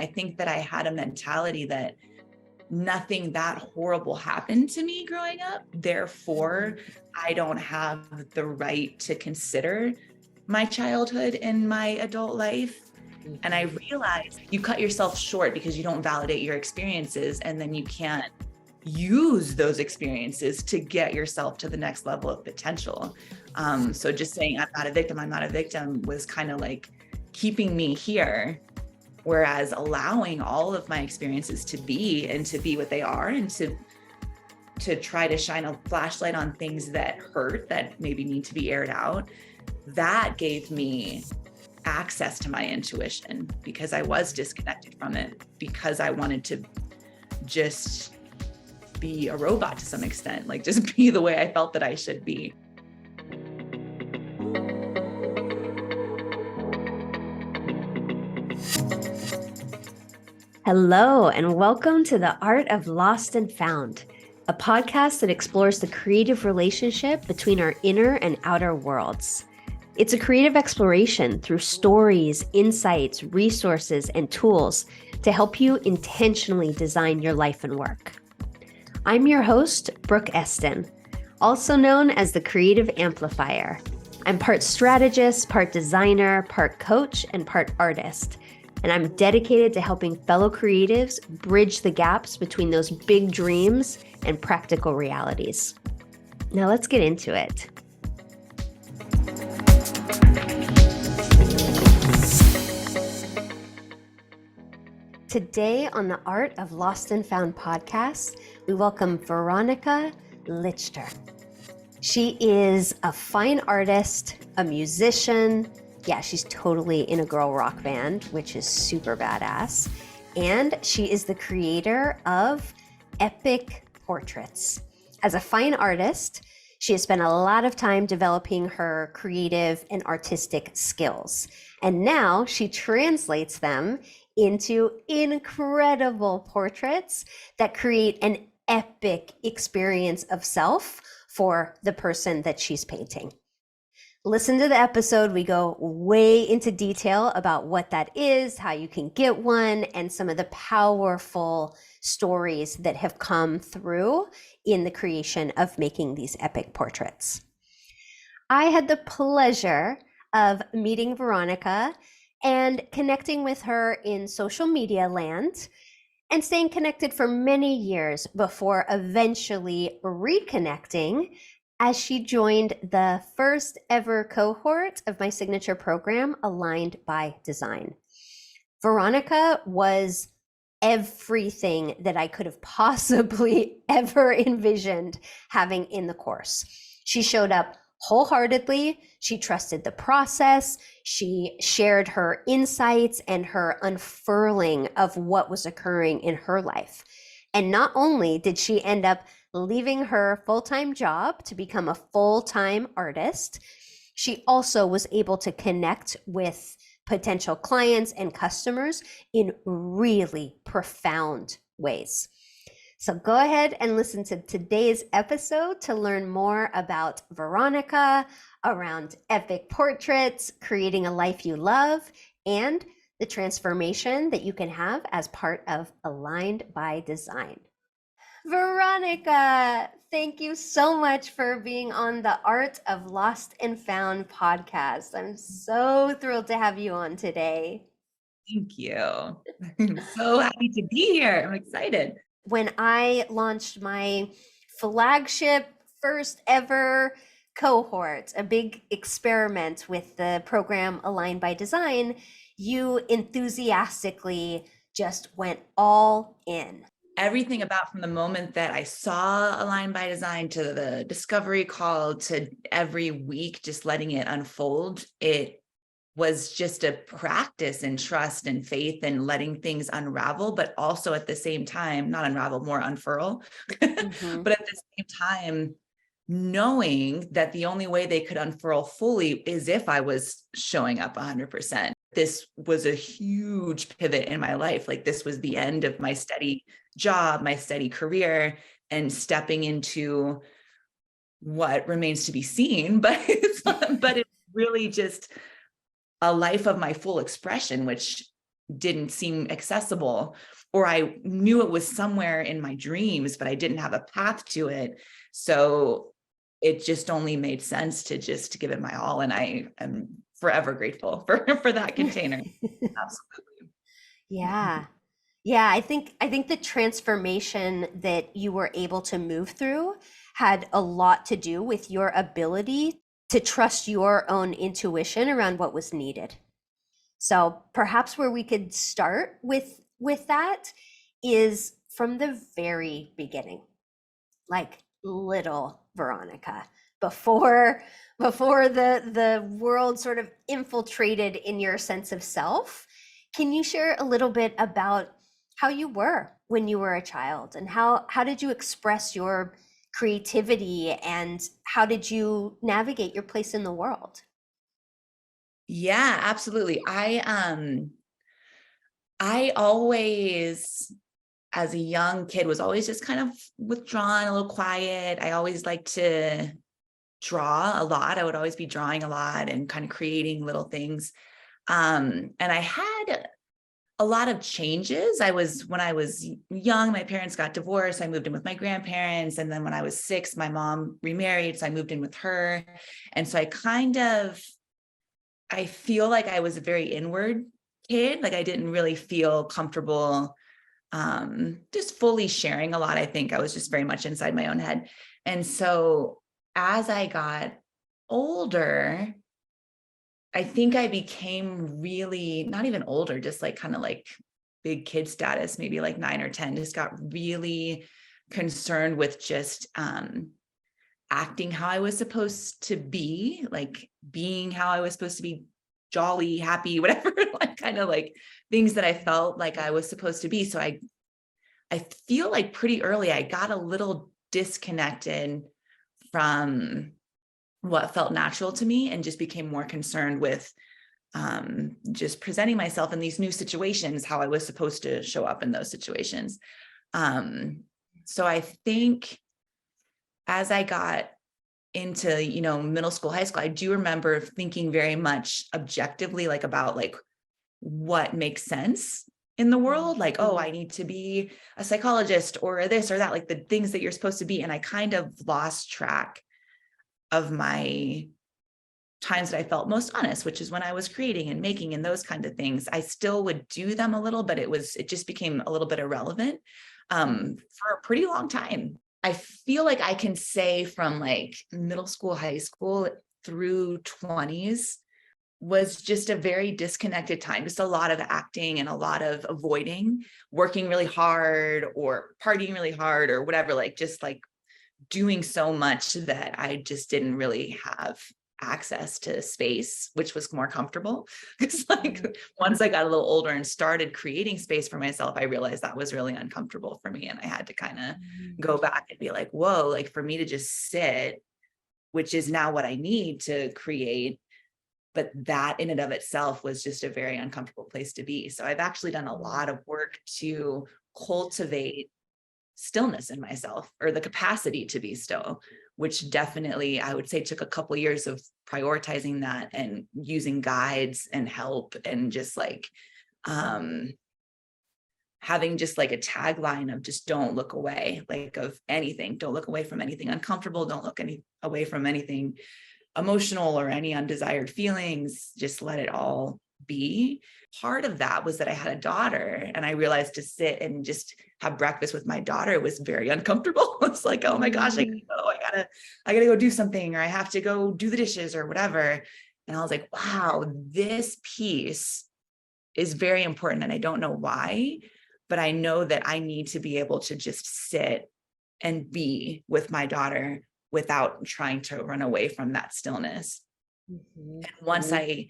I think that I had a mentality that nothing that horrible happened to me growing up. Therefore, I don't have the right to consider my childhood and my adult life. And I realized you cut yourself short because you don't validate your experiences, and then you can't use those experiences to get yourself to the next level of potential. So just saying, I'm not a victim was kind of like keeping me here. Whereas allowing all of my experiences to be what they are, and to try to shine a flashlight on things that hurt, that maybe need to be aired out, that gave me access to my intuition, because I was disconnected from it, because I wanted to just be a robot to some extent, like just be the way I felt that I should be. Hello, and welcome to The Art of Lost and Found, a podcast that explores the creative relationship between our inner and outer worlds. It's a creative exploration through stories, insights, resources, and tools to help you intentionally design your life and work. I'm your host, Brooke Eston, also known as the Creative Amplifier. I'm part strategist, part designer, part coach, and part artist. And I'm dedicated to helping fellow creatives bridge the gaps between those big dreams and practical realities. Now let's get into it. Today on the Art of Lost and Found podcast, we welcome Veronica Lichter. She is a fine artist, a musician. Yeah, she's totally in a girl rock band, which is super badass. And she is the creator of epic portraits. As a fine artist, she has spent a lot of time developing her creative and artistic skills. And now she translates them into incredible portraits that create an epic experience of self for the person that she's painting. Listen to the episode. We go way into detail about what that is, how you can get one, and some of the powerful stories that have come through in the creation of making these epic portraits. I had the pleasure of meeting Veronica and connecting with her in social media land and staying connected for many years before eventually reconnecting as she joined the first ever cohort of my signature program, Aligned by Design. Veronica was everything that I could have possibly ever envisioned having in the course. She showed up wholeheartedly. She trusted the process. She shared her insights and her unfurling of what was occurring in her life. And not only did she end up leaving her full-time job to become a full-time artist, she also was able to connect with potential clients and customers in really profound ways. So go ahead and listen to today's episode to learn more about Veronica, around epic portraits, creating a life you love, and the transformation that you can have as part of Aligned by Design. Veronica, thank you so much for being on the Art of Lost and Found podcast. I'm so thrilled to have you on today. Thank you. I'm so happy to be here. I'm excited. When I launched my flagship first ever cohort, a big experiment with the program Aligned by Design, you enthusiastically just went all in. Everything about, from the moment that I saw Aligned by Design to the discovery call to every week, just letting it unfold, it was just a practice in trust and faith and letting things unravel, but also at the same time, not unravel, more unfurl. Mm-hmm. But at the same time, knowing that the only way they could unfurl fully is if I was showing up 100%. This was a huge pivot in my life. Like, this was the end of my steady job, my steady career, and stepping into what remains to be seen, but it's really just a life of my full expression, which didn't seem accessible, or I knew it was somewhere in my dreams, but I didn't have a path to it. So it just only made sense to just give it my all. And I am forever grateful for that container. Absolutely. Yeah. Yeah, I think the transformation that you were able to move through had a lot to do with your ability to trust your own intuition around what was needed. So perhaps where we could start with that is from the very beginning, like little Veronica, before the world sort of infiltrated in your sense of self. Can you share a little bit about how you were when you were a child, and how did you express your creativity, and how did you navigate your place in the world? Yeah, absolutely. I always, as a young kid, was always just kind of withdrawn, a little quiet. I always liked to draw a lot. I would always be drawing a lot and kind of creating little things. And I had a lot of changes. When I was young, my parents got divorced. I moved in with my grandparents. And then when I was 6, my mom remarried. So I moved in with her. And so I feel like I was a very inward kid. Like I didn't really feel comfortable just fully sharing a lot. I think I was just very much inside my own head. And so as I got older, I think I became really not even older, just like kind of like big kid status, maybe like 9 or 10, just got really concerned with just acting how I was supposed to be, like being how I was supposed to be, jolly, happy, whatever, like kind of like things that I felt like I was supposed to be. So I feel like pretty early I got a little disconnected from what felt natural to me and just became more concerned with just presenting myself in these new situations, how I was supposed to show up in those situations. So I think as I got into, middle school, high school, I do remember thinking very much objectively, like about like what makes sense in the world. Like, oh, I need to be a psychologist or this or that, like the things that you're supposed to be. And I kind of lost track of my times that I felt most honest, which is when I was creating and making and those kind of things. I still would do them a little, but it just became a little bit irrelevant for a pretty long time. I feel like I can say from like middle school, high school through 20s was just a very disconnected time, just a lot of acting and a lot of avoiding, working really hard or partying really hard or whatever, like just like doing so much that I just didn't really have access to space, which was more comfortable. Because like once I got a little older and started creating space for myself, I realized that was really uncomfortable for me. And I had to kind of go back and be like, whoa, like for me to just sit, which is now what I need to create. But that in and of itself was just a very uncomfortable place to be. So I've actually done a lot of work to cultivate stillness in myself, or the capacity to be still, which definitely I would say took a couple of years of prioritizing that and using guides and help, and just like having just like a tagline of just don't look away, like of anything, don't look away from anything uncomfortable, don't look away from anything emotional or any undesired feelings, just let it all be. Part of that was that I had a daughter, and I realized to sit and just have breakfast with my daughter was very uncomfortable. It's like, oh my gosh, I gotta go do something, or I have to go do the dishes or whatever. And I was like, wow, this piece is very important. And I don't know why, but I know that I need to be able to just sit and be with my daughter without trying to run away from that stillness. And once I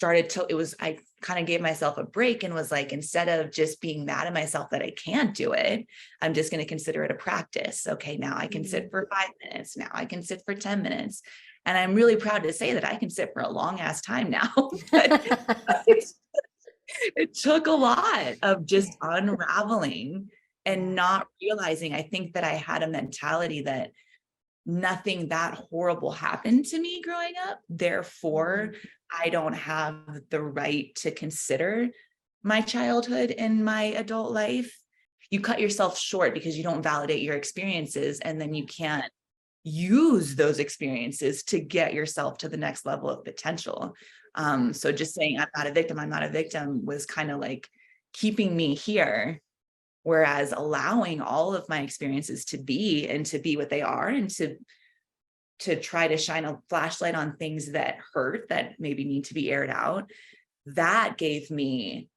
I kind of gave myself a break and was like, instead of just being mad at myself that I can't do it, I'm just going to consider it a practice. Okay, now I can sit for 5 minutes. Now I can sit for 10 minutes. And I'm really proud to say that I can sit for a long ass time now. But it took a lot of just unraveling and not realizing. I think that I had a mentality that nothing that horrible happened to me growing up. Therefore, I don't have the right to consider my childhood and my adult life, you cut yourself short because you don't validate your experiences, and then you can't use those experiences to get yourself to the next level of potential. So just saying, I'm not a victim was kind of like keeping me here. Whereas allowing all of my experiences to be and to be what they are, and to try to shine a flashlight on things that hurt, that maybe need to be aired out, that gave me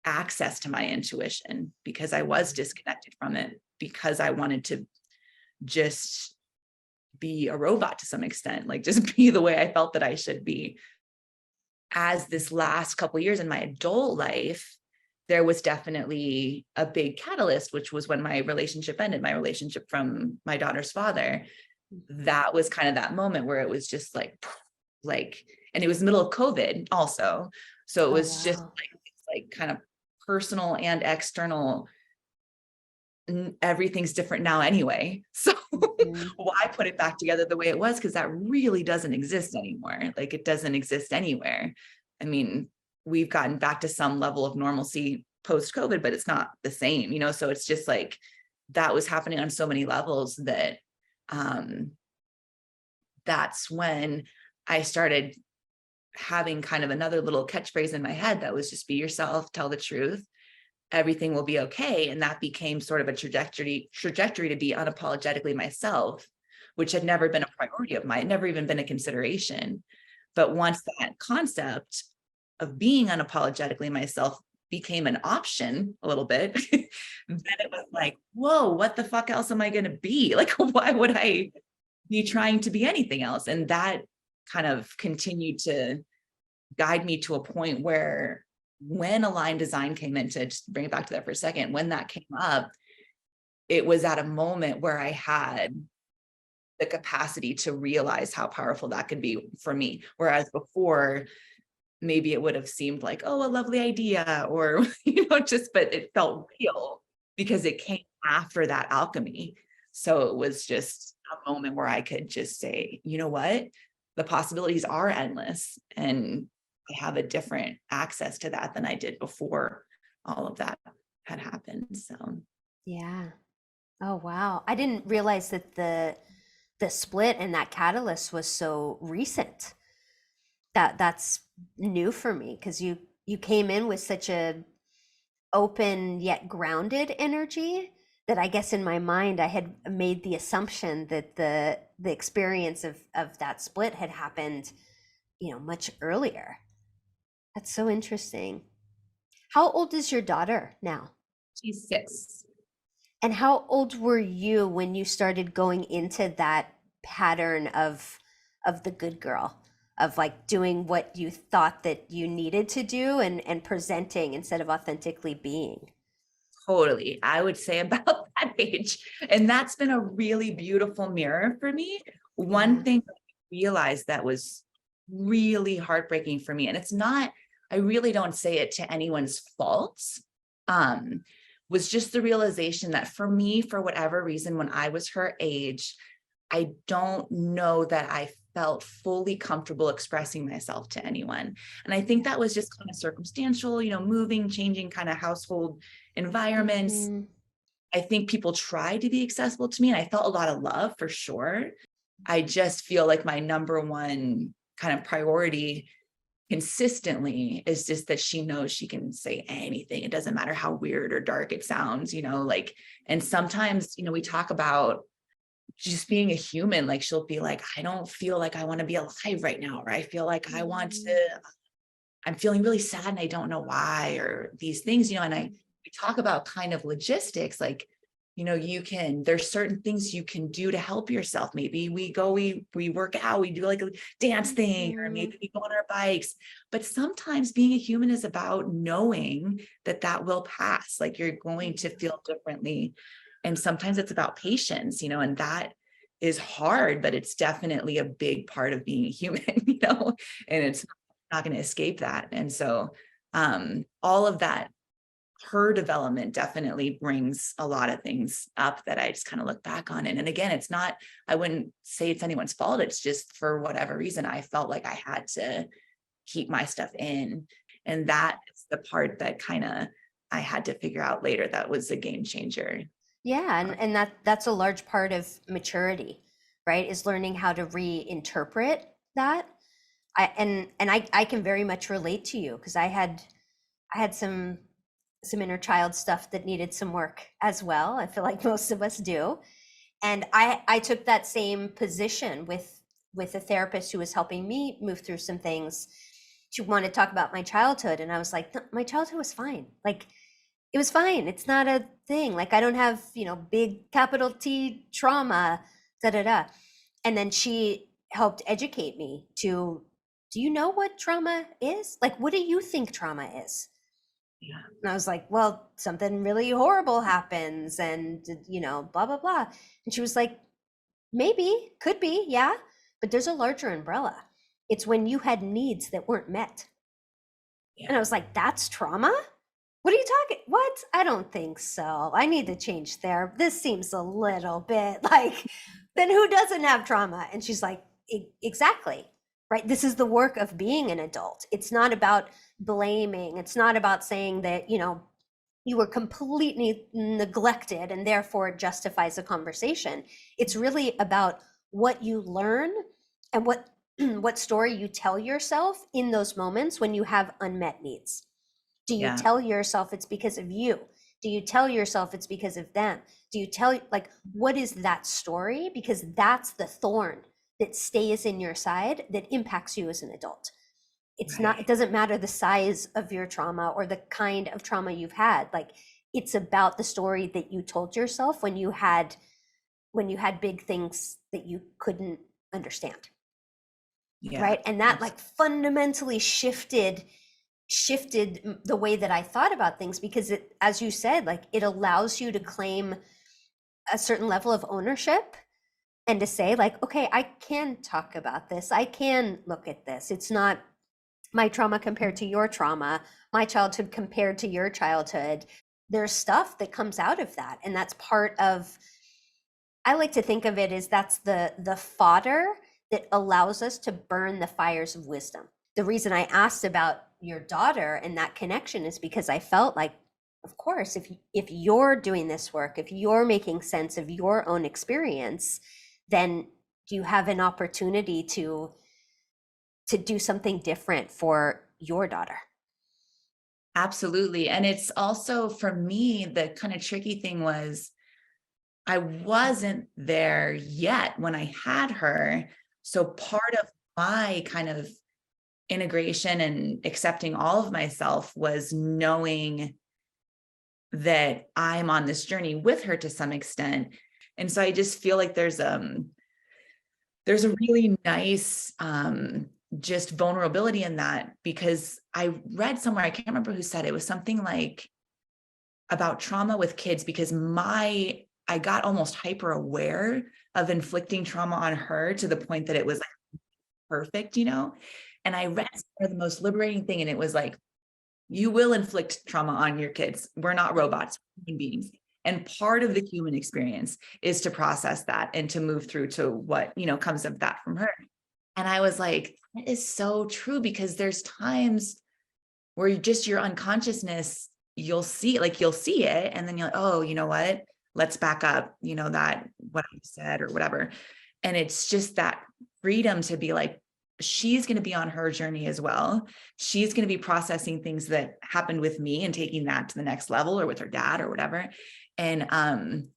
access to my intuition, because I was disconnected from it, because I wanted to just be a robot to some extent, like just be the way I felt that I should be. As this last couple of years in my adult life, there was definitely a big catalyst, which was when my relationship ended, my relationship from my daughter's father. That was kind of that moment where it was just like, and it was the middle of COVID also. So it Oh, was just wow. like kind of personal and external. Everything's different now anyway. So Mhm. why put it back together the way it was? Because that really doesn't exist anymore. Like, it doesn't exist anywhere. I mean, we've gotten back to some level of normalcy post COVID, but it's not the same, so it's just like that was happening on so many levels that um that's when I started having kind of another little catchphrase in my head that was just be yourself, tell the truth, everything will be okay. And that became sort of a trajectory to be unapologetically myself, which had never been a priority of mine, never even been a consideration. But once that concept of being unapologetically myself became an option a little bit, then it was like, whoa, what the fuck else am I going to be? Like, why would I be trying to be anything else? And that kind of continued to guide me to a point where, when Align Design came in, to just bring it back to that for a second, when that came up, it was at a moment where I had the capacity to realize how powerful that could be for me. Whereas before, maybe it would have seemed like, oh, a lovely idea, or, just, but it felt real because it came after that alchemy. So it was just a moment where I could just say, you know what? The possibilities are endless. And I have a different access to that than I did before all of that had happened. So Yeah. Oh, wow. I didn't realize that the split and that catalyst was so recent. That's new for me, because you came in with such a open yet grounded energy that I guess in my mind I had made the assumption that the experience of that split had happened, much earlier. That's so interesting. How old is your daughter now? she's 6. And how old were you when you started going into that pattern of the good girl, of like doing what you thought that you needed to do and presenting instead of authentically being? Totally. I would say about that age. And that's been a really beautiful mirror for me. Yeah. One thing I realized that was really heartbreaking for me, and it's not, I really don't say it to anyone's faults, um, was just the realization that for me, for whatever reason, when I was her age, I don't know that I felt fully comfortable expressing myself to anyone. And I think that was just kind of circumstantial, moving, changing kind of household environments. Mhm. I think people tried to be accessible to me, and I felt a lot of love for sure. I just feel like my number one kind of priority consistently is just that she knows she can say anything. It doesn't matter how weird or dark it sounds, like, and sometimes, we talk about just being a human. Like, she'll be like, I don't feel like I want to be alive right now, or I feel like Mhm. I'm feeling really sad and I don't know why, or these things, and we talk about kind of logistics, like, there's certain things you can do to help yourself. Maybe we work out, we do like a dance thing, or Mhm. maybe we go on our bikes. But sometimes being a human is about knowing that that will pass. Like, you're going to feel differently. And sometimes it's about patience, and that is hard, but it's definitely a big part of being a human, and it's not going to escape that. And so all of that, her development definitely brings a lot of things up that I just kind of look back on it. And again, it's not, I wouldn't say it's anyone's fault. It's just, for whatever reason, I felt like I had to keep my stuff in. And that is the part that kind of I had to figure out later that was a game changer. Yeah, and that's a large part of maturity, right? Is learning how to reinterpret that. I can very much relate to you because I had some inner child stuff that needed some work as well. I feel like most of us do. And I took that same position with a therapist who was helping me move through some things. She wanted to talk about my childhood, and I was like, "No, my childhood was fine. Like it was fine. It's not a thing. Like I don't have, big capital T trauma, da da da." And then she helped educate me to, do you know what trauma is? Like, what do you think trauma is? Yeah. And I was like, well, something really horrible happens and, blah, blah, blah. And she was like, maybe, could be, yeah. But there's a larger umbrella. It's when you had needs that weren't met. Yeah. And I was like, that's trauma? What are you talking? What? I don't think so. I need to change there. This seems a little bit like, then who doesn't have trauma? And she's like, Exactly. Right. This is the work of being an adult. It's not about blaming. It's not about saying that, you were completely neglected and therefore it justifies a conversation. It's really about what you learn and what what story you tell yourself in those moments when you have unmet needs. Do you Yeah. tell yourself it's because of you? Do you tell yourself it's because of them? Do you tell, like, what is that story? Because that's the thorn that stays in your side that impacts you as an adult. It's not, Right. it doesn't matter the size of your trauma or the kind of trauma you've had. Like, it's about the story that you told yourself when you had big things that you couldn't understand. Yeah. Right. And that like fundamentally shifted the way that I thought about things, because it, as you said, like it allows you to claim a certain level of ownership and to say like, okay, I can talk about this. I can look at this. It's not my trauma compared to your trauma, my childhood compared to your childhood. There's stuff that comes out of that. And that's part of, I like to think of it as that's the fodder that allows us to burn the fires of wisdom. The reason I asked about your daughter and that connection is because I felt like, of course, if you're doing this work, if you're making sense of your own experience, then you have an opportunity to do something different for your daughter. Absolutely. And it's also for me, the kind of tricky thing was I wasn't there yet when I had her. So part of my kind of integration and accepting all of myself was knowing that I'm on this journey with her to some extent. And so I just feel like there's a really nice just vulnerability in that, because I read somewhere, I can't remember who said it, was something like about trauma with kids, because I got almost hyper aware of inflicting trauma on her to the point that it was like perfect, and I read the most liberating thing, and it was like, you will inflict trauma on your kids. We're not robots, we're human beings. And part of the human experience is to process that and to move through to what, comes of that from her. And I was like, that is so true, because there's times where your unconsciousness, you'll see it. And then you're like, oh, you know what? Let's back up, that what I said or whatever. And it's just that freedom to be like, she's going to be on her journey as well. She's going to be processing things that happened with me and taking that to the next level, or with her dad or whatever. And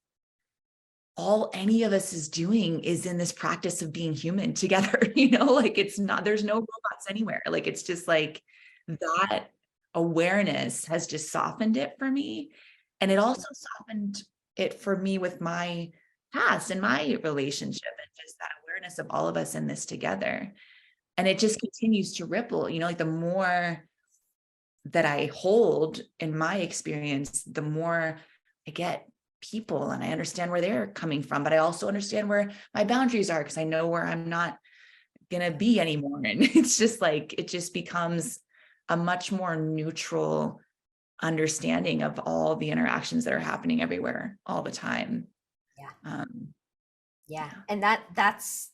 all any of us is doing is in this practice of being human together, like it's not, there's no robots anywhere. Like, it's just like that awareness has just softened it for me. And it also softened it for me with my past and my relationship, and just that awareness of all of us in this together. And it just continues to ripple, like the more that I hold in my experience, the more I get people and I understand where they're coming from, but I also understand where my boundaries are, because I know where I'm not going to be anymore. And it's just like, it just becomes a much more neutral understanding of all the interactions that are happening everywhere all the time. Yeah. Um, Yeah. And that's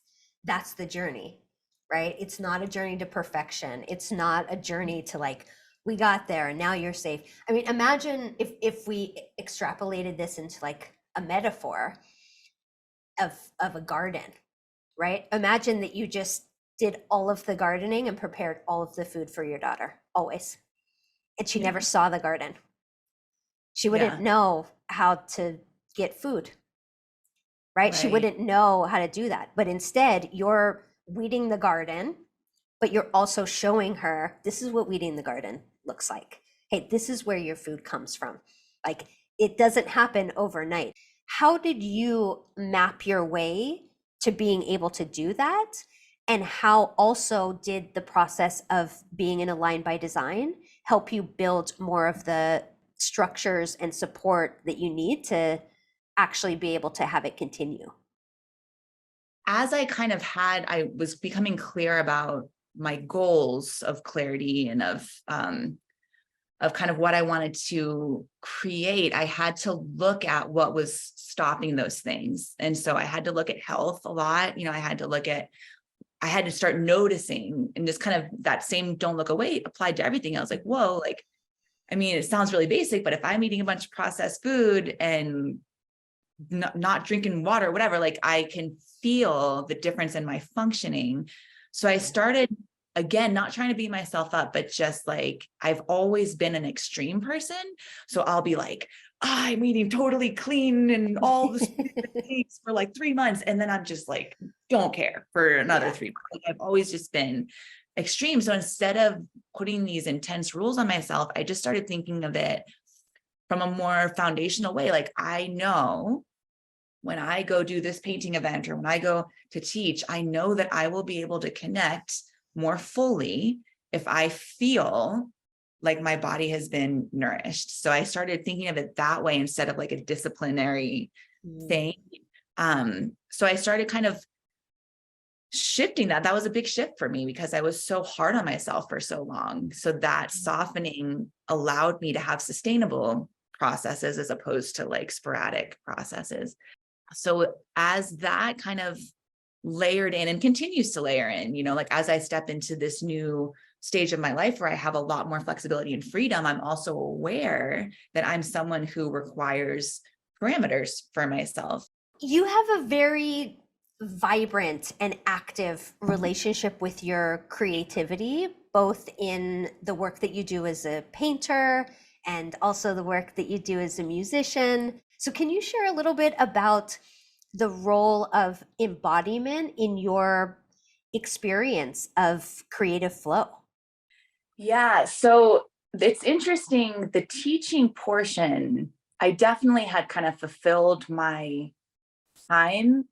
the journey, right? It's not a journey to perfection. It's not a journey to like we got there and now you're safe. I mean, imagine if we extrapolated this into like a metaphor of a garden, right? Imagine that you just did all of the gardening and prepared all of the food for your daughter always, and she Yeah. never saw the garden. She wouldn't Yeah. know how to get food, right? She Right. wouldn't know how to do that. But instead, you're weeding the garden, but you're also showing her this is what weeding the garden looks like. Hey, this is where your food comes from. Like, it doesn't happen overnight. How did you map your way to being able to do that? And how also did the process of being in Align by Design help you build more of the structures and support that you need to actually be able to have it continue? As I was becoming clear about my goals of clarity and of kind of what I wanted to create, I had to look at what was stopping those things. And so I had to look at health a lot. I had to start noticing, and just kind of that same don't look away applied to everything. I was like, whoa, like, I mean, it sounds really basic, but if I'm eating a bunch of processed food and not drinking water, whatever, like I can feel the difference in my functioning. So I started, again, not trying to beat myself up, but just like, I've always been an extreme person. So I'll be like, I'm eating totally clean and all this for like 3 months. And then I'm just like, don't care for another Yeah. 3 months. Like, I've always just been extreme. So instead of putting these intense rules on myself, I just started thinking of it from a more foundational way. Like, I know when I go do this painting event or when I go to teach, I know that I will be able to connect more fully if I feel like my body has been nourished. So I started thinking of it that way instead of like a disciplinary thing. So I started kind of shifting that. That was a big shift for me because I was so hard on myself for so long. So that softening allowed me to have sustainable processes as opposed to like sporadic processes. So as that kind of layered in and continues to layer in, like as I step into this new stage of my life where I have a lot more flexibility and freedom, I'm also aware that I'm someone who requires parameters for myself. You have a very vibrant and active relationship with your creativity, both in the work that you do as a painter and also the work that you do as a musician. So, can you share a little bit about the role of embodiment in your experience of creative flow? Yeah, so it's interesting. The teaching portion, I definitely had kind of fulfilled my time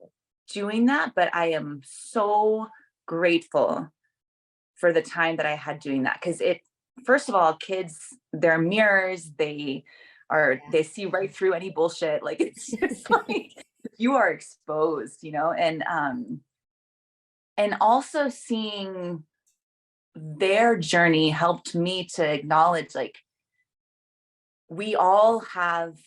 doing that, but I am so grateful for the time that I had doing that. Because first of all, kids, they're mirrors, they see right through any bullshit. Like, it's just like you are exposed, and also seeing their journey helped me to acknowledge, like, we all have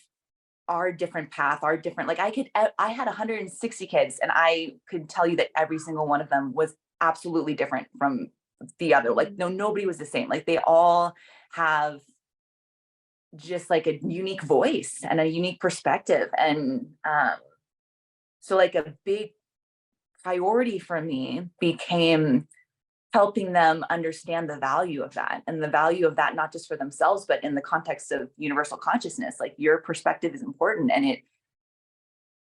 our different path, our different, like, I had 160 kids and I could tell you that every single one of them was absolutely different from the other. Like, no, nobody was the same. Like, they all have just like a unique voice and a unique perspective. And so like a big priority for me became helping them understand the value of that, and the value of that, not just for themselves, but in the context of universal consciousness. Like, your perspective is important. And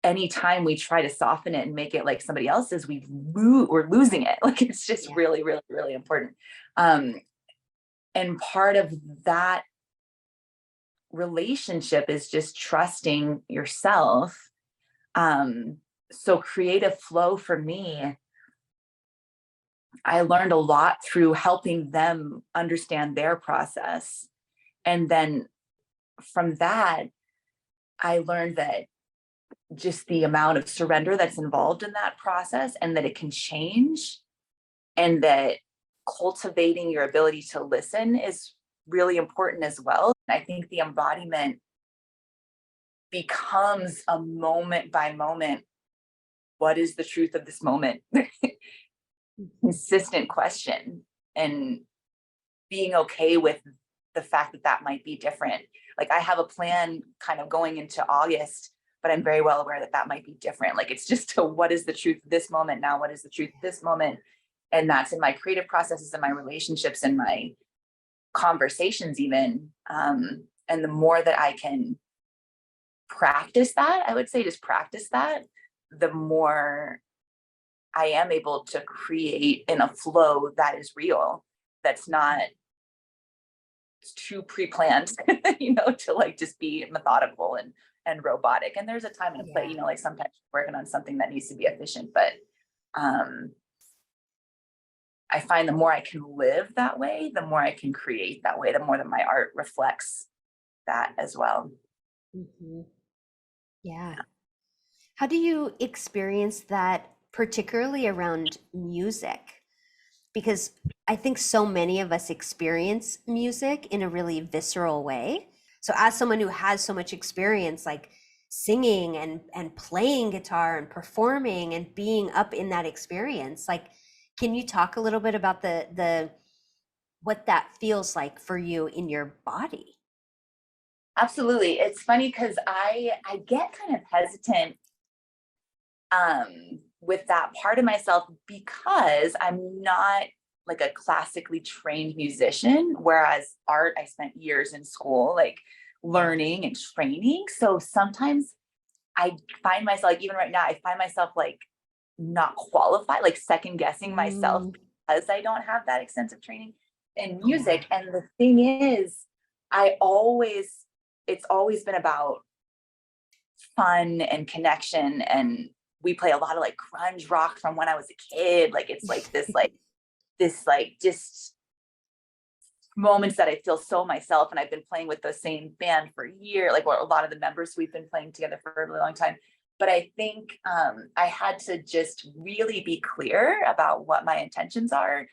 anytime we try to soften it and make it like somebody else's, we're losing it. Like, it's just Yeah. really, really, really important. Um, and part of that relationship is just trusting yourself. So creative flow for me, I learned a lot through helping them understand their process. And then from that, I learned that just the amount of surrender that's involved in that process, and that it can change, and that cultivating your ability to listen is really important as well. I think the embodiment becomes a moment by moment, what is the truth of this moment? Consistent question, and being okay with the fact that that might be different. Like I have a plan kind of going into August, but I'm very well aware that that might be different. Like it's just to what is the truth this moment now? What is the truth this moment? And that's in my creative processes and my relationships and my conversations even. And the more that I can practice that, I would say just practice that, the more I am able to create in a flow that is real, that's not too pre-planned, to like just be methodical and robotic. And there's a time and a place, Yeah. like sometimes working on something that needs to be efficient, but um I find the more I can live that way, the more I can create that way, the more that my art reflects that as well. Hmm. Yeah. How do you experience that, particularly around music? Because I think so many of us experience music in a really visceral way. So as someone who has so much experience, like singing and playing guitar and performing and being up in that experience, like, can you talk a little bit about the what that feels like for you in your body? Absolutely. It's funny because I get kind of hesitant with that part of myself because I'm not like a classically trained musician, whereas art, I spent years in school, like learning and training. So sometimes I find myself, like, even right now, I find myself like not qualified, like second guessing myself Mm, because I don't have that extensive training in yeah. music. And the thing is, I always, it's always been about fun and connection. And we play a lot of like grunge rock from when I was a kid. Like it's like this just moments that I feel so myself. And I've been playing with the same band for a year, like or a lot of the members, we've been playing together for a really long time. But I think I had to just really be clear about what my intentions are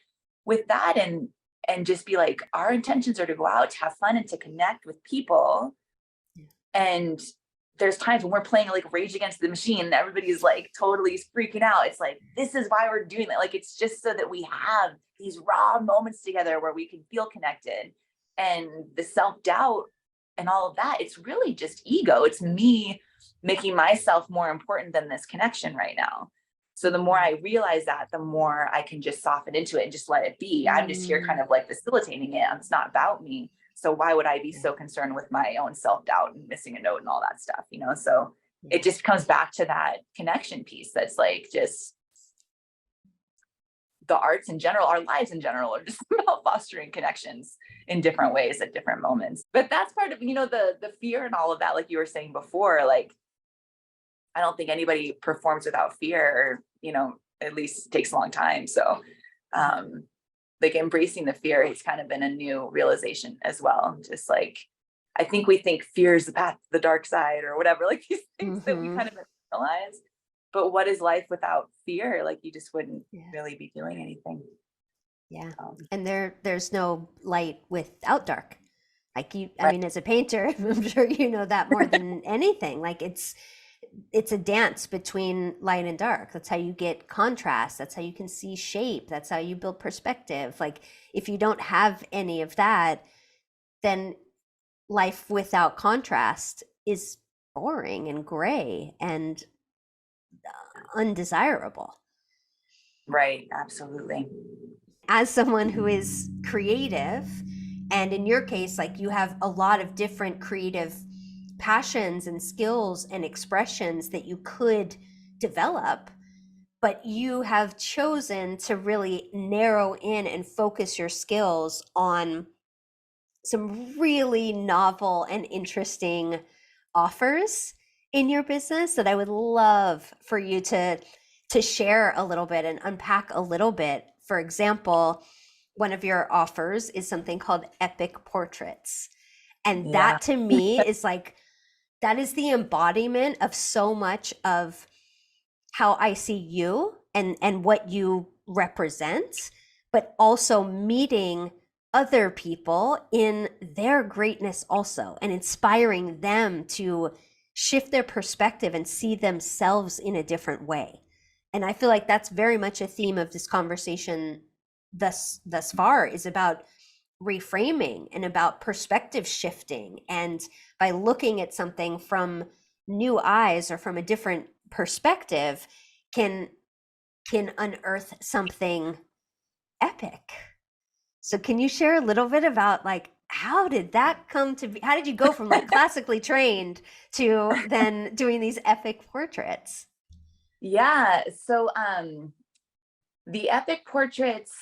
with that, and just be like, our intentions are to go out, to have fun, and to connect with people. And there's times when we're playing like Rage Against the Machine and everybody's like totally freaking out. It's like, this is why we're doing that. Like, it's just so that we have these raw moments together where we can feel connected. And the self-doubt and all of that, it's really just ego. It's me making myself more important than this connection right now. So the more Mhm. I realize that, the more I can just soften into it and just let it be. I'm just here kind Mm, of like facilitating it. It's not about me. So why would I be yeah, so concerned with my own self-doubt and missing a note and all that stuff? So it yeah, just comes back to that connection piece. That's like just the arts in general, our lives in general are just about fostering connections in different ways at different moments. But that's part of, the fear and all of that, like you were saying before, like I don't think anybody performs without fear, or, at least takes a long time. So um like embracing the fear has kind of been a new realization as well. Just like, I think we think fear is the path to the dark side or whatever, like these things that we hmm, kind of realize. But what is life without fear? Like you just wouldn't yeah, really be doing anything. yeah. Um, And there's no light without dark. Like you, I right. mean, as a painter, I'm sure you know that more than anything. Like it's a dance between light and dark. That's how you get contrast. That's how you can see shape. That's how you build perspective. Like if you don't have any of that, then life without contrast is boring and gray and undesirable. Right. Absolutely. As someone who is creative, and in your case, like you have a lot of different creative passions and skills and expressions that you could develop, but you have chosen to really narrow in and focus your skills on some really novel and interesting offers in your business that I would love for you to share a little bit and unpack a little bit. For example, one of your offers is something called Epic Portraits. And Yeah. that to me is like, that is the embodiment of so much of how I see you and what you represent, but also meeting other people in their greatness also and inspiring them to shift their perspective and see themselves in a different way. And I feel like that's very much a theme of this conversation thus far, is about reframing and about perspective shifting. And by looking at something from new eyes or from a different perspective can unearth something epic. So can you share a little bit about like how did that come to be? How did you go from like classically trained to then doing these epic portraits? Yeah. So the epic portraits,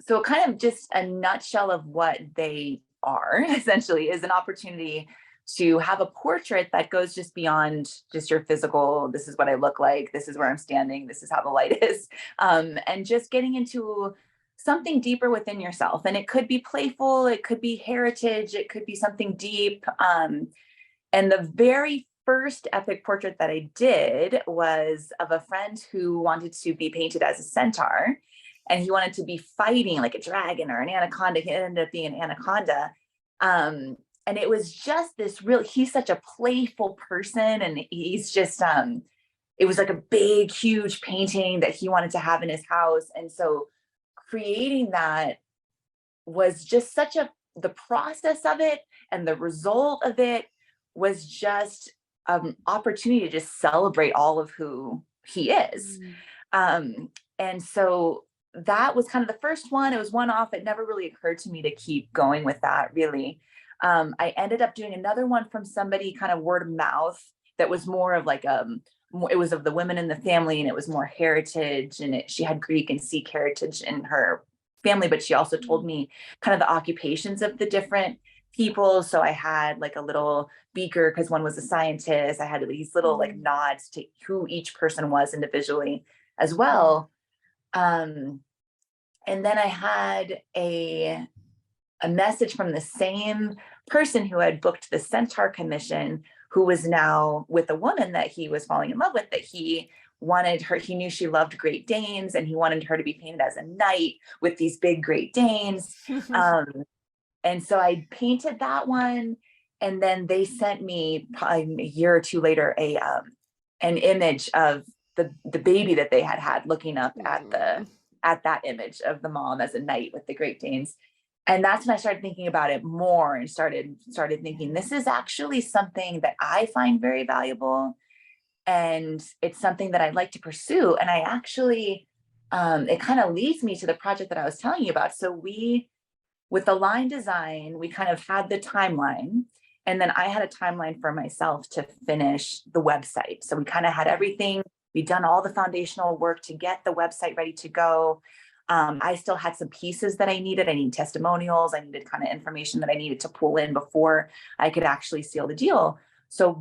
so kind of just a nutshell of what they are essentially is an opportunity to have a portrait that goes just beyond just your physical, this is what I look like, this is where I'm standing, this is how the light is, and just getting into something deeper within yourself. And it could be playful, it could be heritage, it could be something deep. And the very first epic portrait that I did was of a friend who wanted to be painted as a centaur. And he wanted to be fighting like a dragon or an anaconda. He ended up being an anaconda. And it was just this real, he's such a playful person. And he's just, it was like a big, huge painting that he wanted to have in his house. And so creating that was just such the process of it and the result of it was just an opportunity to just celebrate all of who he is. And so that was kind of the first one. It was one off. It never really occurred to me to keep going with that, really. I ended up doing another one from somebody kind of word of mouth that was more of like it was of the women in the family and it was more heritage and she had Greek and Sikh heritage in her family, but she also told me kind of the occupations of the different people. So I had like a little beaker because one was a scientist. I had these little like nods to who each person was individually as well. And then I had a message from the same person who had booked the Centaur commission, who was now with a woman that he was falling in love with, that he wanted her, he knew she loved Great Danes and he wanted her to be painted as a knight with these big Great Danes. And so I painted that one. And then they sent me probably a year or two later an image of the baby that they had looking up at that image of the mom as a knight with the Great Danes. And that's when I started thinking about it more and started thinking, this is actually something that I find very valuable. And it's something that I'd like to pursue. And I actually, it kind of leads me to the project that I was telling you about. So with the line design, we kind of had the timeline. And then I had a timeline for myself to finish the website. So we kind of had everything. We'd done all the foundational work to get the website ready to go. I still had some pieces that I needed. I needed testimonials. I needed kind of information that I needed to pull in before I could actually seal the deal. So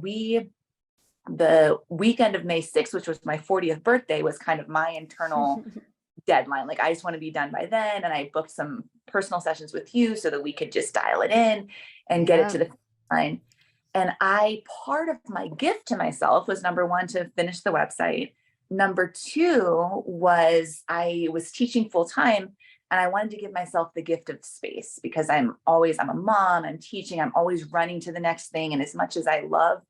the weekend of May 6th, which was my 40th birthday, was kind of my internal deadline. Like I just want to be done by then. And I booked some personal sessions with you so that we could just dial it in and get it to the line. And part of my gift to myself was number one, to finish the website. Number two was I was teaching full time and I wanted to give myself the gift of space because I'm a mom, I'm teaching, I'm always running to the next thing. And as much as I love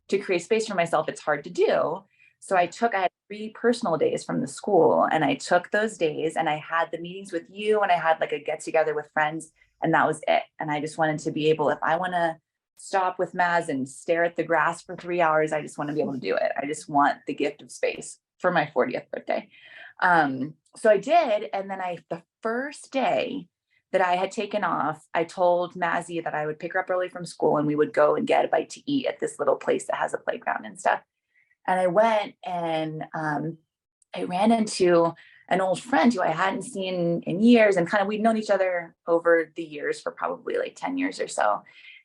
to create space for myself, it's hard to do. So I had 3 personal days from the school and I took those days and I had the meetings with you and I had like a get together with friends and that was it. And I just wanted to be able, if I want to stop with Maz and stare at the grass for 3 hours, I just want to be able to do it. I just want the gift of space for my 40th birthday. So I did. And then the first day that I had taken off, I told Mazzy that I would pick her up early from school and we would go and get a bite to eat at this little place that has a playground and stuff. And I went and I ran into an old friend who I hadn't seen in years and kind of we'd known each other over the years for probably like 10 years or so.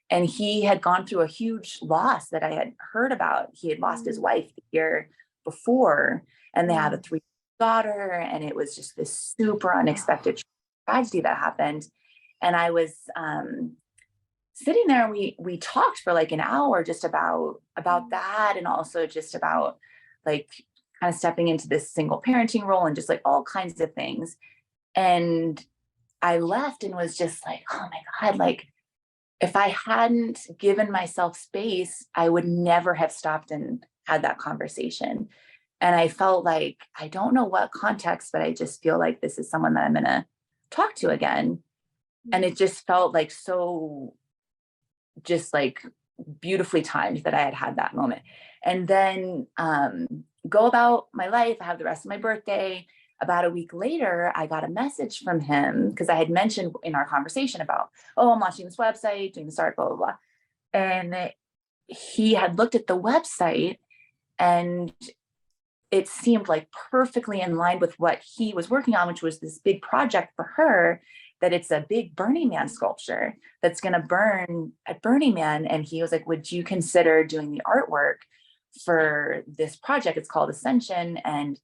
And he had gone through a huge loss that I had heard about. He had lost his wife the year before and they had a 3 daughter and it was just this super unexpected tragedy that happened. And I was sitting there and we talked for like an hour just about that and also just about like kind of stepping into this single parenting role and just like all kinds of things. And I left and was just like, oh my God, like if I hadn't given myself space, I would never have stopped and had that conversation. And I felt like, I don't know what context, but I just feel like this is someone that I'm going to talk to again. And it just felt like so just like beautifully timed that I had had that moment. And then go about my life. I have the rest of my birthday. About a week later, I got a message from him because I had mentioned in our conversation about, oh, I'm launching this website, doing this art, blah, blah, blah. And he had looked at the website and it seemed like perfectly in line with what he was working on, which was this big project for her, that it's a big Burning Man sculpture that's going to burn at Burning Man. And he was like, would you consider doing the artwork for this project? It's called Ascension. And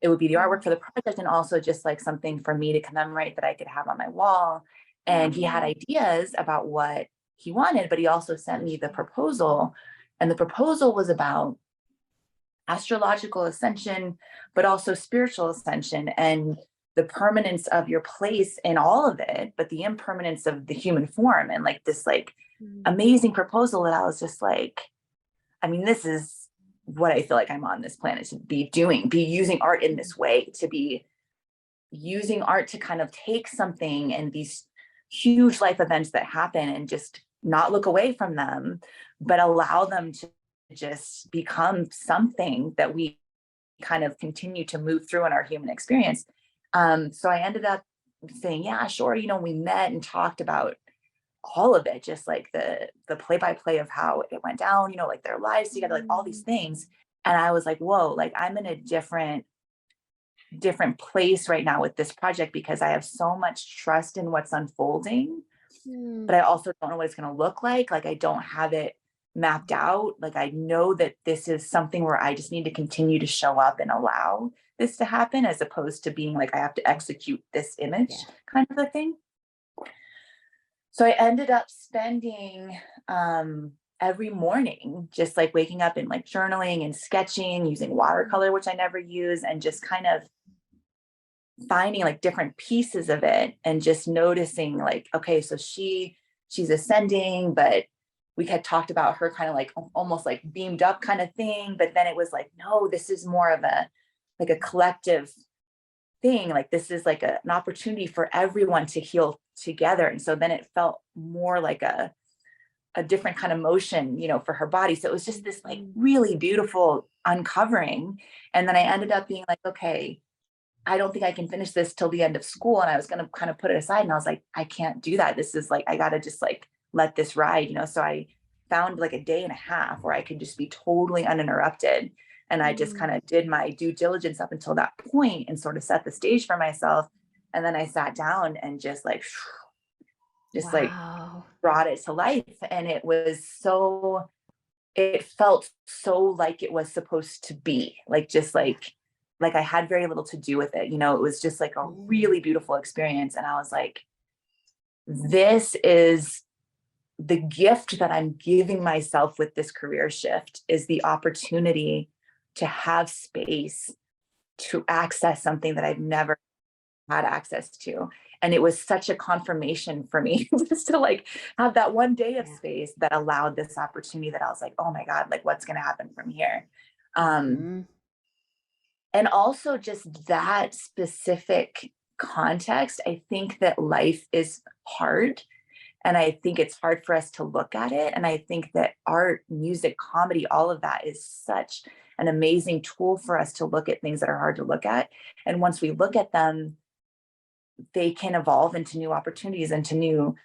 it would be the artwork for the project and also just like something for me to commemorate that I could have on my wall. And he had ideas about what he wanted, but he also sent me the proposal. And the proposal was about astrological ascension, but also spiritual ascension and the permanence of your place in all of it, but the impermanence of the human form. And like this like amazing proposal that I was just like, I mean, this is what I feel like I'm on this planet to be doing, be using art in this way, to be using art to kind of take something and these huge life events that happen and just not look away from them, but allow them to just become something that we kind of continue to move through in our human experience. So I ended up saying, yeah, sure. We met and talked about all of it, just like the play by play of how it went down, like their lives together, like all these things. And I was like, whoa, like I'm in a different place right now with this project because I have so much trust in what's unfolding, but I also don't know what it's going to look like. Like I don't have it mapped out. Like I know that this is something where I just need to continue to show up and allow this to happen as opposed to being like I have to execute this image kind of a thing. So I ended up spending every morning just like waking up and like journaling and sketching using watercolor, which I never use, and just kind of finding like different pieces of it and just noticing like, okay, so she's ascending, but we had talked about her kind of like almost like beamed up kind of thing, but then it was like, no, this is more of a like a collective thing, like this is like an opportunity for everyone to heal together. And so then it felt more like a different kind of motion, for her body. So it was just this like really beautiful uncovering. And then I ended up being like, okay, I don't think I can finish this till the end of school. And I was going to kind of put it aside. And I was like, I can't do that. This is like, I got to just like let this ride, So I found like a day and a half where I could just be totally uninterrupted. And I just kind of did my due diligence up until that point and sort of set the stage for myself. And then I sat down and just like brought it to life. And it felt so like it was supposed to be like, just like I had very little to do with it. It was just like a really beautiful experience. And I was like, this is the gift that I'm giving myself with this career shift, is the opportunity to have space to access something that I've never had access to. And it was such a confirmation for me just to like have that one day of space that allowed this opportunity, that I was like, oh my God, like what's going to happen from here? And also just that specific context, I think that life is hard. And I think it's hard for us to look at it. And I think that art, music, comedy, all of that is such an amazing tool for us to look at things that are hard to look at. And once we look at them, they can evolve into new opportunities and to new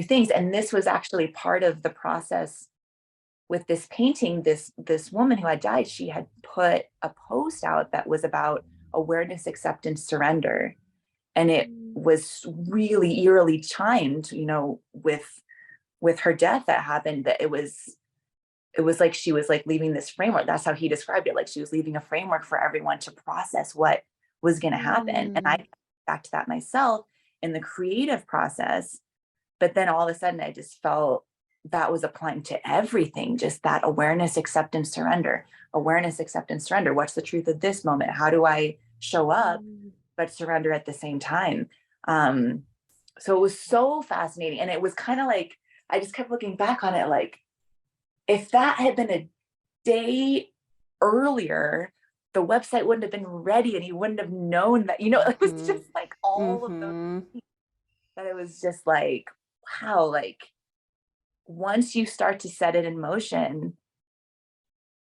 things. And this was actually part of the process with this painting. This woman who had died, she had put a post out that was about awareness, acceptance, surrender. And it was really eerily chimed, with her death that happened, that it was like she was like leaving this framework. That's how he described it. Like she was leaving a framework for everyone to process what was going to happen. And I back to that myself in the creative process. But then all of a sudden I just felt that was applying to everything, just that awareness, acceptance, surrender, awareness, acceptance, surrender. What's the truth of this moment? How do I show up, but surrender at the same time? So it was so fascinating. And it was kind of like, I just kept looking back on it, like, if that had been a day earlier, the website wouldn't have been ready and he wouldn't have known that, it was just like all of those things. that it was just like, wow, like once you start to set it in motion,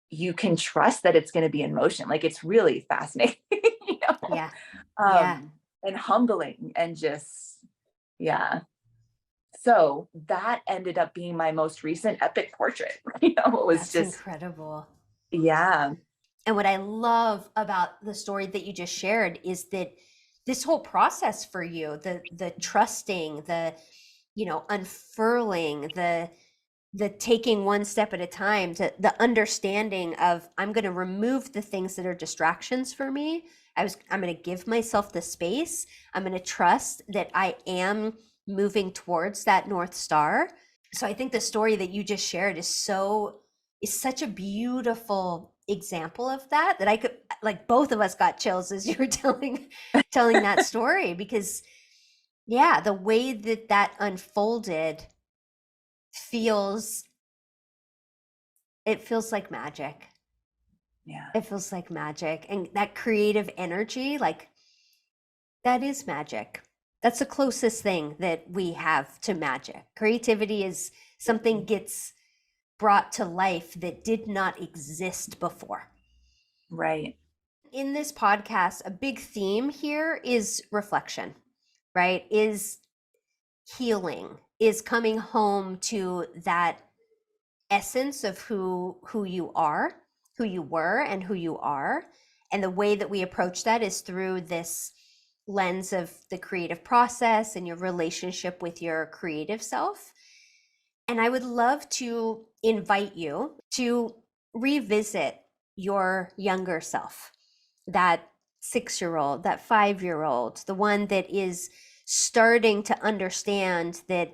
you can trust that it's going to be in motion. Like it's really fascinating, you know, Yeah. Yeah. and humbling and just, yeah. So that ended up being my most recent epic portrait. It was That's just, incredible. yeah, And what I love about the story that you just shared is that this whole process for you, the trusting, the, unfurling, the taking one step at a time, to the understanding of, I'm going to remove the things that are distractions for me. I'm going to give myself the space. I'm going to trust that I am moving towards that North Star. So I think the story that you just shared is such a beautiful example of that I could, like, both of us got chills as you were telling that story, because yeah, the way that that unfolded feels, it feels like magic. yeah, It feels like magic. And that creative energy, like, that is magic. That's the closest thing that we have to magic. Creativity is something gets brought to life that did not exist before. right, In this podcast, a big theme here is reflection, right? Is healing, is coming home to that essence of who you are, who you were, and who you are. And the way that we approach that is through this lens of the creative process and your relationship with your creative self. And I would love to invite you to revisit your younger self, that 6-year old, that 5-year old, the one that is starting to understand that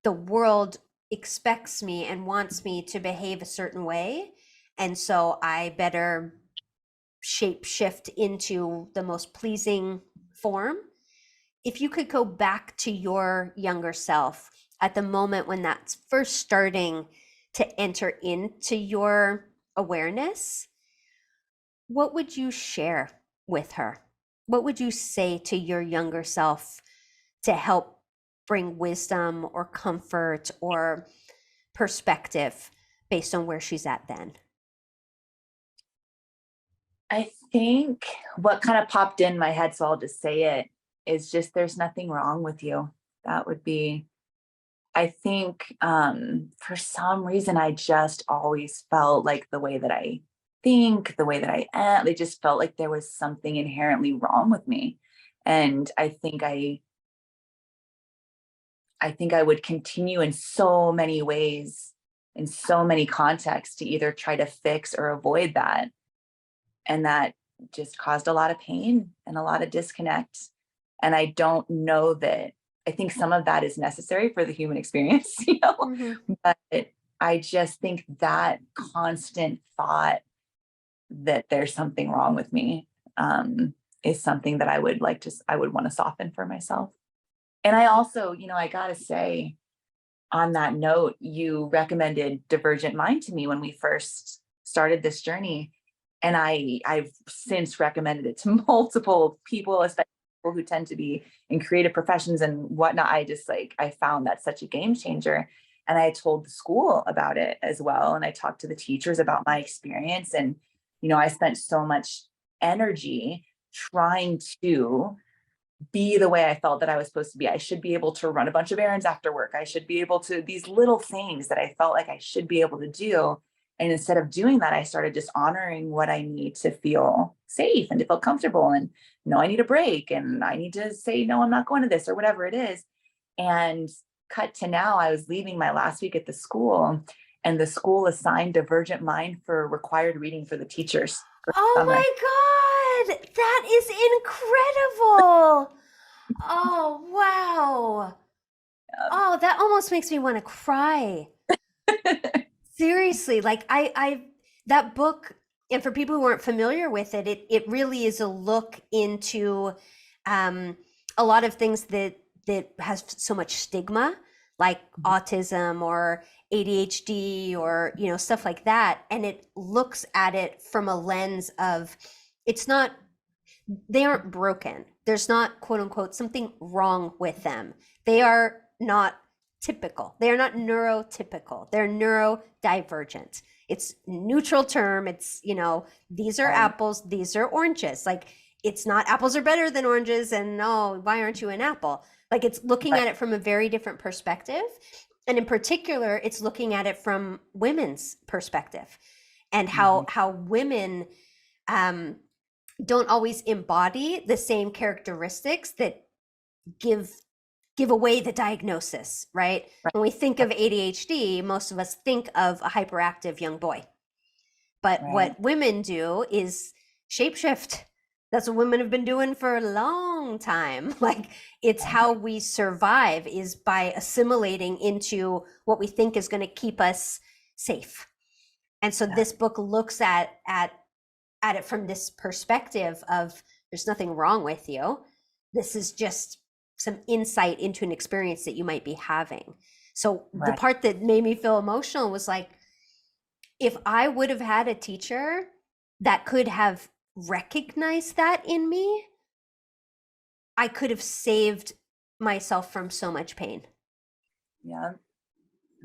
the world expects me and wants me to behave a certain way. And so I better shape shift into the most pleasing form. If you could go back to your younger self at the moment when that's first starting to enter into your awareness, what would you share with her? What would you say to your younger self to help bring wisdom or comfort or perspective based on where she's at then? I think what kind of popped in my head, so I'll just say it, is just there's nothing wrong with you. That would be, I think, for some reason, I just always felt like the way that I think, the way that I am, they just felt like there was something inherently wrong with me. And I think I would continue in so many ways, in so many contexts to either try to fix or avoid that. And that just caused a lot of pain and a lot of disconnect. And I don't know that, I think some of that is necessary for the human experience, Mm-hmm. but I just think that constant thought that there's something wrong with me, is something that I would want to soften for myself. And I also, I gotta say, on that note, you recommended Divergent Mind to me when we first started this journey. And I've since recommended it to multiple people, especially people who tend to be in creative professions and whatnot. I found that such a game changer. And I told the school about it as well. And I talked to the teachers about my experience. And, I spent so much energy trying to be the way I felt that I was supposed to be. I should be able to run a bunch of errands after work. I should be able to, these little things that I felt like I should be able to do. And instead of doing that, I started just honoring what I need to feel safe and to feel comfortable. And no, I need a break and I need to say, no, I'm not going to this or whatever it is. And cut to now, I was leaving my last week at the school, and the school assigned Divergent Mind for required reading for the teachers for Oh summer. my God, that is incredible. Oh, wow. Oh, that almost makes me want to cry. Seriously, like that book, and for people who aren't familiar with it, it really is a look into um, a lot of things that has so much stigma, like autism or ADHD or stuff like that, and it looks at it from a lens of, it's not, they aren't broken, there's not, quote unquote, something wrong with them. They are not typical. They are not neurotypical. They're neurodivergent. It's neutral term. It's, these are Right. apples, these are oranges. Like, it's not apples are better than oranges and oh, why aren't you an apple? Like, it's looking Right. at it from a very different perspective. And in particular, it's looking at it from women's perspective and Mhm. how women um, don't always embody the same characteristics that give away the diagnosis, right? Right. When we think of ADHD, most of us think of a hyperactive young boy. But Right. what women do is shapeshift. That's what women have been doing for a long time. Like, it's how Right. we survive is by assimilating into what we think is going to keep us safe. And so Yeah. this book looks at it from this perspective of there's nothing wrong with you. This is just some insight into an experience that you might be having. So the Right. part that made me feel emotional was like, if I would have had a teacher that could have recognized that in me, I could have saved myself from so much pain. Yeah.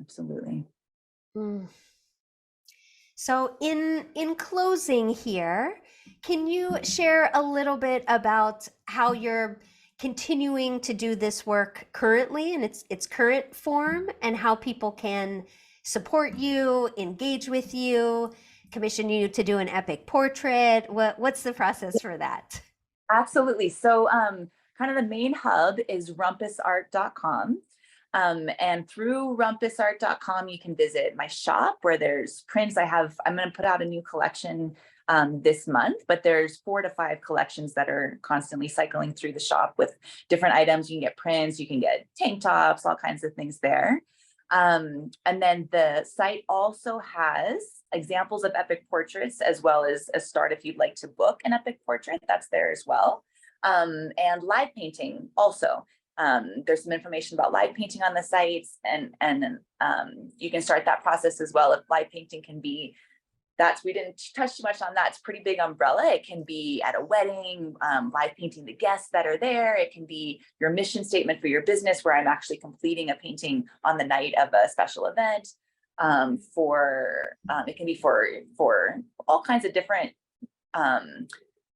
Absolutely. Mm. So in closing here, can you share a little bit about how you're continuing to do this work currently in its current form and how people can support you, engage with you, commission you to do an epic portrait? What's the process for that? Absolutely. So, kind of the main hub is rumpusart.com. And through rumpusart.com, you can visit my shop where there's prints. I'm going to put out a new collection this month, but there's 4 to 5 collections that are constantly cycling through the shop with different items. You can get prints, you can get tank tops, all kinds of things there. And then the site also has examples of epic portraits as well as a start if you'd like to book an epic portrait, that's there as well. And live painting also. There's some information about live painting on the sites, and you can start that process as well. If live painting can be, we didn't touch too much on that. It's a pretty big umbrella. It can be at a wedding, live painting the guests that are there. It can be your mission statement for your business, where I'm actually completing a painting on the night of a special event. It can be for all kinds of different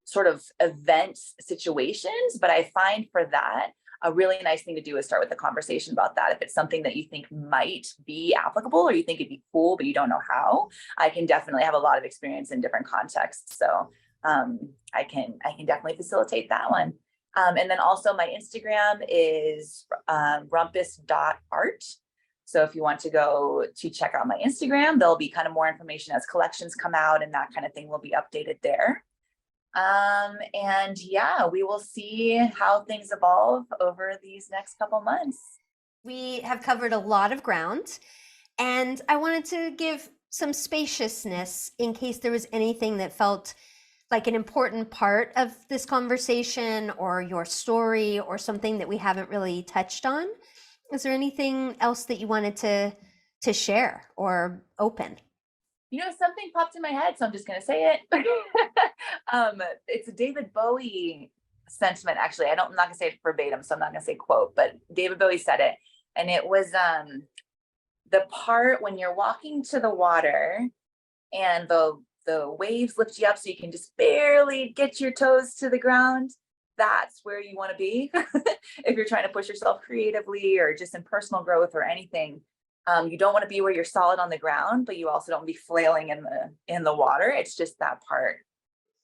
sort of event situations. But I find for that, a really nice thing to do is start with a conversation about that. If it's something that you think might be applicable or you think it'd be cool, but you don't know how, I can definitely have a lot of experience in different contexts. So I can definitely facilitate that one. And then also my Instagram is rumpus.art. So if you want to go to check out my Instagram, there'll be kind of more information as collections come out, and that kind of thing will be updated there. And yeah, we will see how things evolve over these next couple months. We have covered a lot of ground, and I wanted to give some spaciousness in case there was anything that felt like an important part of this conversation or your story or something that we haven't really touched on. Is there anything else that you wanted to share or open? Something popped in my head, so I'm just going to say it. It's a David Bowie sentiment, actually. I'm not going to say it verbatim, so I'm not going to say quote, but David Bowie said it. And it was the part when you're walking to the water and the waves lift you up so you can just barely get your toes to the ground. That's where you want to be if you're trying to push yourself creatively or just in personal growth or anything. You don't want to be where you're solid on the ground, but you also don't be flailing in the water. It's just that part.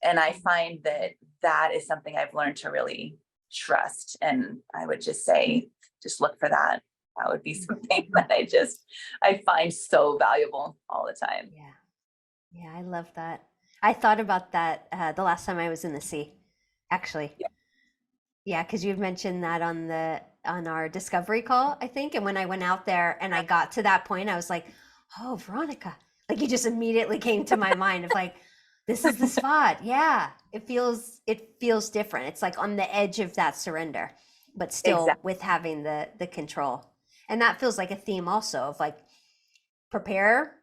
And I find that is something I've learned to really trust. And I would just say, just look for that. That would be something that I find so valuable all the time. Yeah. Yeah, I love that. I thought about that the last time I was in the sea, actually. Yeah. Yeah, because you've mentioned that on our discovery call, I think. And when I went out there and I got to that point, I was like, oh, Veronica. Like, you just immediately came to my mind of like, this is the spot. Yeah. It feels different. It's like on the edge of that surrender, but still Exactly. with having the control. And that feels like a theme also of like prepare,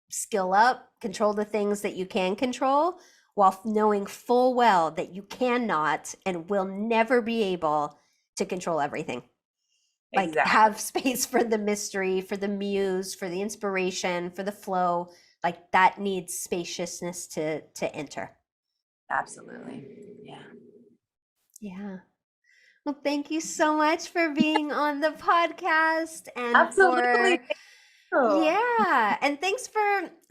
skill up, control the things that you can control, while knowing full well that you cannot and will never be able to control everything. Like Exactly. have space for the mystery, for the muse, for the inspiration, for the flow. Like that needs spaciousness to enter. Absolutely. Yeah. Yeah. Well, thank you so much for being on the podcast and Absolutely. for Thank you. yeah, and thanks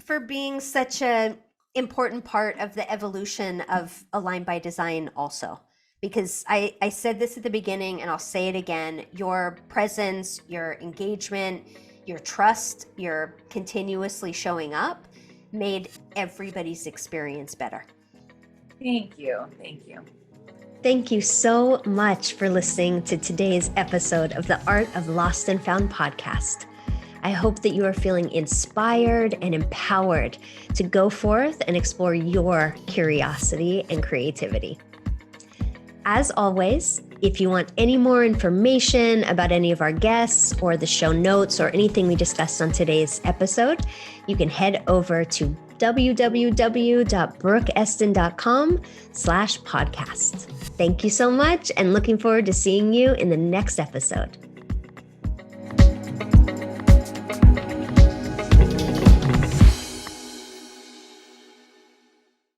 for being such a important part of the evolution of Align by Design also. Because I said this at the beginning and I'll say it again, your presence, your engagement, your trust, your continuously showing up made everybody's experience better. Thank you. Thank you. Thank you so much for listening to today's episode of the Art of Lost and Found podcast. I hope that you are feeling inspired and empowered to go forth and explore your curiosity and creativity. As always, if you want any more information about any of our guests or the show notes or anything we discussed on today's episode, you can head over to www.brookeeston.com/podcast. Thank you so much and looking forward to seeing you in the next episode.